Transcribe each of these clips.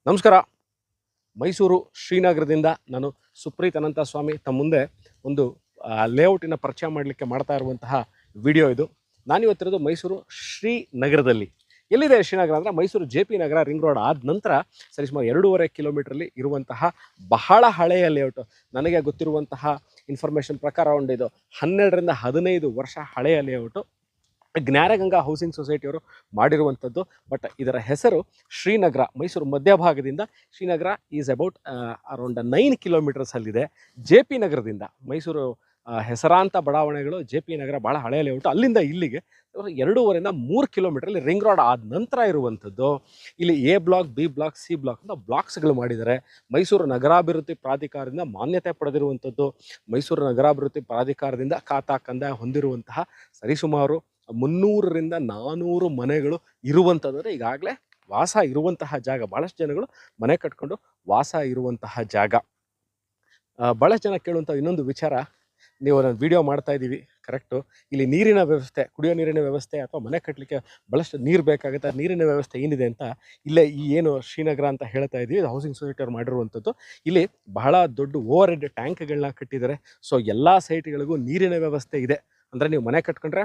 ನಮಸ್ಕಾರ. ಮೈಸೂರು ಶ್ರೀನಗರದಿಂದ ನಾನು ಸುಪ್ರೀತ್ ಅನಂತಸ್ವಾಮಿ ತಮ್ಮ ಮುಂದೆ ಒಂದು ಲೇಔಟಿನ ಪರಿಚಯ ಮಾಡಲಿಕ್ಕೆ ಮಾಡ್ತಾ ಇರುವಂತಹ ವಿಡಿಯೋ ಇದು. ನಾನಿವತ್ತಿರೋದು ಮೈಸೂರು ಶ್ರೀನಗರದಲ್ಲಿ. ಎಲ್ಲಿದೆ ಶ್ರೀನಗರ ಅಂದರೆ ಮೈಸೂರು JP ನಗರ ರಿಂಗ್ ರೋಡ್ ಆದ ನಂತರ ಸರಿಸುಮಾರು 2.5 ಕಿಲೋಮೀಟ್ರಲ್ಲಿ ಇರುವಂತಹ ಬಹಳ ಹಳೆಯ ಲೇಔಟು. ನನಗೆ ಗೊತ್ತಿರುವಂತಹ ಇನ್ಫಾರ್ಮೇಷನ್ ಪ್ರಕಾರ ಇದು 12ರಿಂದ 15 ವರ್ಷ ಹಳೆಯ ಲೇಔಟು. ಜ್ಞಾನಗಂಗಾ ಹೌಸಿಂಗ್ ಸೊಸೈಟಿಯವರು ಮಾಡಿರುವಂಥದ್ದು. ಬಟ್ ಇದರ ಹೆಸರು ಶ್ರೀನಗರ. ಮೈಸೂರು ಮಧ್ಯಭಾಗದಿಂದ ಶ್ರೀನಗರ ಈಸ್ ಅಬೌಟ್ ಅರೌಂಡ್ 9 ಕಿಲೋಮೀಟರ್ಸಲ್ಲಿದೆ. JP ನಗರದಿಂದ ಮೈಸೂರು ಹೆಸರಾಂತ ಬಡಾವಣೆಗಳು JP ನಗರ ಭಾಳ ಹಳೆಯ ಲೇಔಟು. ಅಲ್ಲಿಂದ ಇಲ್ಲಿಗೆ 2.5ರಿಂದ 3 ಕಿಲೋಮೀಟ್ರಲ್ಲಿ ರಿಂಗ್ ರೋಡ್ ಆದ ನಂತರ ಇರುವಂಥದ್ದು. ಇಲ್ಲಿ A block, B block, C block ಅಂತ ಬ್ಲಾಕ್ಸ್ಗಳು ಮಾಡಿದ್ದಾರೆ. ಮೈಸೂರು ನಗರಾಭಿವೃದ್ಧಿ ಪ್ರಾಧಿಕಾರದಿಂದ ಮಾನ್ಯತೆ ಪಡೆದಿರುವಂಥದ್ದು. ಮೈಸೂರು ನಗರಾಭಿವೃದ್ಧಿ ಪ್ರಾಧಿಕಾರದಿಂದ ಖಾತಾ ಕಂದಾಯ ಹೊಂದಿರುವಂತಹ ಸರಿಸುಮಾರು 300ರಿಂದ 400 ಮನೆಗಳು ಇರುವಂಥದ್ದು. ಈಗಾಗಲೇ ವಾಸ ಇರುವಂತಹ ಜಾಗ. ಭಾಳಷ್ಟು ಜನಗಳು ಮನೆ ಕಟ್ಕೊಂಡು ವಾಸ ಇರುವಂತಹ ಜಾಗ. ಭಾಳಷ್ಟು ಜನ ಕೇಳುವಂಥ ಇನ್ನೊಂದು ವಿಚಾರ, ನೀವು ನಾನು ವಿಡಿಯೋ ಮಾಡ್ತಾ ಇದ್ದೀವಿ ಕರೆಕ್ಟು, ಇಲ್ಲಿ ನೀರಿನ ವ್ಯವಸ್ಥೆ, ಕುಡಿಯೋ ನೀರಿನ ವ್ಯವಸ್ಥೆ ಅಥವಾ ಮನೆ ಕಟ್ಟಲಿಕ್ಕೆ ಭಾಳಷ್ಟು ನೀರು ಬೇಕಾಗುತ್ತೆ, ನೀರಿನ ವ್ಯವಸ್ಥೆ ಏನಿದೆ ಅಂತ ಇಲ್ಲೇ ಈ ಏನು ಶ್ರೀನಗರ ಅಂತ ಹೇಳ್ತಾ ಇದ್ದೀವಿ, ಹೌಸಿಂಗ್ ಸೊಸೈಟಿ ಅವ್ರು ಮಾಡಿರುವಂಥದ್ದು. ಇಲ್ಲಿ ಬಹಳ ದೊಡ್ಡ ಓವರ್ ಹೆಡ್ ಟ್ಯಾಂಕ್ಗಳನ್ನ ಕಟ್ಟಿದ್ದಾರೆ. ಸೊ ಎಲ್ಲ ಸೈಟ್ಗಳಿಗೂ ನೀರಿನ ವ್ಯವಸ್ಥೆ ಇದೆ. ಅಂದರೆ ನೀವು ಮನೆ ಕಟ್ಕೊಂಡ್ರೆ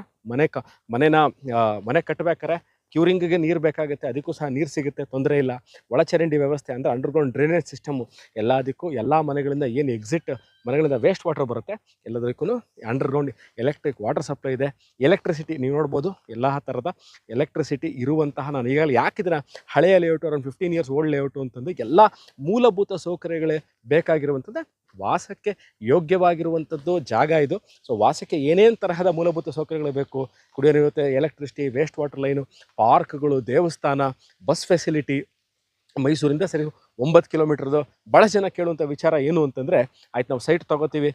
ಮನೆ ಕಟ್ಟಬೇಕಾರೆ ಕ್ಯೂರಿಂಗಿಗೆ ನೀರು ಬೇಕಾಗುತ್ತೆ, ಅದಕ್ಕೂ ಸಹ ನೀರು ಸಿಗುತ್ತೆ, ತೊಂದರೆ ಇಲ್ಲ. ಒಳಚರಂಡಿ ವ್ಯವಸ್ಥೆ ಅಂದರೆ ಅಂಡರ್ಗ್ರೌಂಡ್ ಡ್ರೈನೇಜ್ ಸಿಸ್ಟಮು ಎಲ್ಲದಕ್ಕೂ, ಎಲ್ಲ ಮನೆಗಳಿಂದ ಏನು ಎಕ್ಸಿಟ್ ಮನೆಗಳಿಂದ ವೇಸ್ಟ್ ವಾಟರ್ ಬರುತ್ತೆ ಎಲ್ಲದಕ್ಕೂ ಅಂಡರ್ಗ್ರೌಂಡ್ ಎಲೆಕ್ಟ್ರಿಕ್ ವಾಟರ್ ಸಪ್ಲೈ ಇದೆ. ಎಲೆಕ್ಟ್ರಿಸಿಟಿ ನೀವು ನೋಡ್ಬೋದು, ಎಲ್ಲ ಥರದ ಎಲೆಕ್ಟ್ರಿಸಿಟಿ ಇರುವಂತಹ, ನಾನು ಈಗಾಗಲೇ ಯಾಕಿದ್ರೆ ಹಳೆಯ layout, around 15 years old layout ಅಂತಂದು ಎಲ್ಲ ಮೂಲಭೂತ ಸೌಕರ್ಯಗಳೇ ಬೇಕಾಗಿರುವಂಥದ್ದು, ವಾಸಕ್ಕೆ ಯೋಗ್ಯವಾಗಿರುವಂಥದ್ದು ಜಾಗ ಇದು. ಸೊ ವಾಸಕ್ಕೆ ಏನೇನು ತರಹದ ಮೂಲಭೂತ ಸೌಕರ್ಯಗಳು ಬೇಕು, ಕುಡಿಯೋ ನೀರು, ಎಲೆಕ್ಟ್ರಿಸಿಟಿ, ವೇಸ್ಟ್ ವಾಟರ್ ಲೈನು, ಪಾರ್ಕ್ಗಳು, ದೇವಸ್ಥಾನ, ಬಸ್ ಫೆಸಿಲಿಟಿ. ಮೈಸೂರಿಂದ ಸರಿ 9 ಕಿಲೋಮೀಟ್ರದು. ಭಾಳ ಜನ ಕೇಳುವಂಥ ವಿಚಾರ ಏನು ಅಂತಂದರೆ, ಆಯ್ತು ನಾವು ಸೈಟ್ ತೊಗೋತೀವಿ,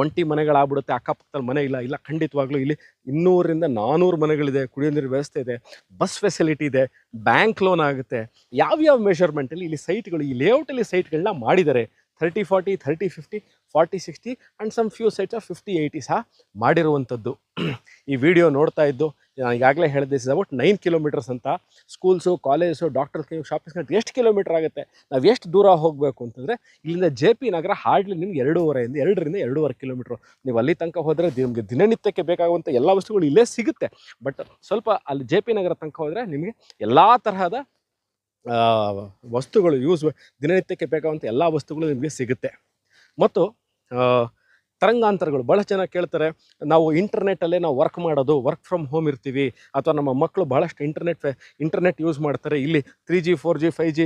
ಒಂಟಿ ಮನೆಗಳಾಗ್ಬಿಡುತ್ತೆ, ಅಕ್ಕಪಕ್ಕದಲ್ಲಿ ಮನೆ ಇಲ್ಲ. ಖಂಡಿತವಾಗ್ಲೂ ಇಲ್ಲಿ 200ರಿಂದ 400 ಮನೆಗಳಿದೆ, ಕುಡಿಯೋ ನೀರು ವ್ಯವಸ್ಥೆ ಇದೆ, ಬಸ್ ಫೆಸಿಲಿಟಿ ಇದೆ, ಬ್ಯಾಂಕ್ ಲೋನ್ ಆಗುತ್ತೆ. ಯಾವ್ಯಾವ ಮೆಷರ್ಮೆಂಟಲ್ಲಿ ಇಲ್ಲಿ ಸೈಟ್ಗಳು, ಈ ಲೇಔಟಲ್ಲಿ ಸೈಟ್ಗಳನ್ನ ಮಾಡಿದ್ದಾರೆ. 30-40, 30-50, 40-60 and some few sites of 50-80 ಸಹ ಮಾಡಿರುವಂಥದ್ದು. ಈ ವಿಡಿಯೋ ನೋಡ್ತಾ ಇದ್ದು ನಾನು ಈಗಾಗಲೇ ಹೇಳಿದೆ, ಇಸ್ ಅಬೌಟ್ 9 ಕಿಲೋಮೀಟರ್ಸ್ ಅಂತ. Schools, college, doctor clinic, shopping ಎಷ್ಟು ಕಿಲೋಮೀಟರ್ ಆಗುತ್ತೆ, ನಾವು ಎಷ್ಟು ದೂರ ಹೋಗಬೇಕು ಅಂತಂದರೆ ಇಲ್ಲಿಂದ JP ನಗರ ಹಾರ್ಡ್ಲಿ ನಿಮ್ಗೆ 2.5ರಿಂದ 2.5 ಕಿಲೋಮೀಟ್ರು. ನೀವು ಅಲ್ಲಿ ತನಕ ಹೋದರೆ ನಿಮಗೆ ದಿನನಿತ್ಯಕ್ಕೆ ಬೇಕಾಗುವಂಥ ಎಲ್ಲ ವಸ್ತುಗಳು ಇಲ್ಲೇ ಸಿಗುತ್ತೆ. ಬಟ್ ಸ್ವಲ್ಪ ಅಲ್ಲಿ JP ನಗರ ತನಕ ಹೋದರೆ ನಿಮಗೆ ಎಲ್ಲ ತರಹದ ವಸ್ತುಗಳು ದಿನನಿತ್ಯಕ್ಕೆ ಬೇಕಾಗುವಂಥ ಎಲ್ಲ ವಸ್ತುಗಳು ನಿಮಗೆ ಸಿಗುತ್ತೆ. ಮತ್ತು ತರಂಗಾಂತರಗಳು ಭಾಳ ಜನ ಕೇಳ್ತಾರೆ, ನಾವು ಇಂಟರ್ನೆಟ್ಟಲ್ಲೇ ನಾವು ವರ್ಕ್ ಫ್ರಮ್ ಹೋಮ್ ಇರ್ತೀವಿ, ಅಥವಾ ನಮ್ಮ ಮಕ್ಕಳು ಭಾಳಷ್ಟು ಇಂಟರ್ನೆಟ್ ಯೂಸ್ ಮಾಡ್ತಾರೆ, ಇಲ್ಲಿ 3G 4G 5G